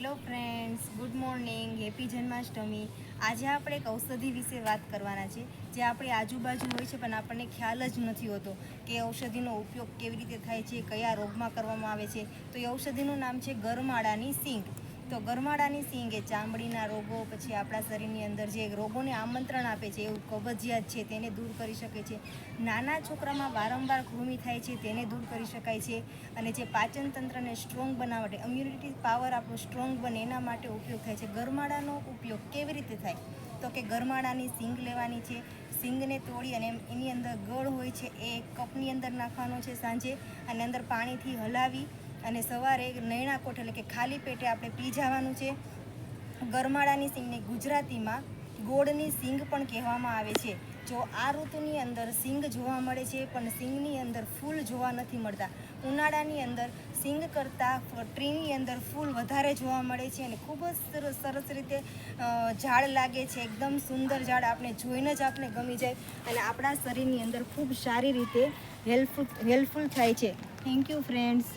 Hello friends, good morning, happy Janmashtami. આજે આપણે એક ઔષધિ વિશે વાત કરવાના છે જે આપણી આજુબાજુ હોય છે પણ આપણને ખ્યાલ જ નથી હોતો કે ઔષધિનો ઉપયોગ કેવી રીતે થાય છે, કયા રોગમાં કરવામાં આવે છે. તો એ ઔષધિનું નામ છે ગરમાળાની સિંગ. તો ગરમાળાની સિંગ એ ચામડીના રોગો, પછી આપણા શરીરની અંદર જે રોગોને આમંત્રણ આપે છે એવું કબજિયાત છે તેને દૂર કરી શકે છે. નાના છોકરામાં વારંવાર કૃમિ થાય છે તેને દૂર કરી શકાય છે. અને જે પાચન તંત્રને સ્ટ્રોંગ બનાવવા માટે, ઇમ્યુનિટી પાવર આપણો સ્ટ્રોંગ બને એના માટે ઉપયોગ થાય છે. ગરમાળાનો ઉપયોગ કેવી રીતે થાય તો કે ગરમાળાની સિંગ લેવાની છે. સિંગને તોડી અને એની અંદર ગળ હોય છે એ કપની અંદર નાખવાનો છે સાંજે, અને અંદર પાણીથી હલાવી અને સવારે નૈણા કોઠે એટલે કે ખાલી પેટે આપણે પી જવાનું છે. ગરમાળાની સિંગને ગુજરાતીમાં ગોળની સિંગ પણ કહેવામાં આવે છે. જો આ ઋતુની અંદર સિંગ જોવા મળે છે પણ સિંગની અંદર ફૂલ જોવા નથી મળતા. ઉનાળાની અંદર સિંગ કરતાં ટ્રીની અંદર ફૂલ વધારે જોવા મળે છે અને ખૂબ જ સરસ રીતે ઝાડ લાગે છે. એકદમ સુંદર ઝાડ, આપણે જોઈને જ આપણે ગમી જાય અને આપણા શરીરની અંદર ખૂબ સારી રીતે હેલ્પફુલ થાય છે. Thank you friends.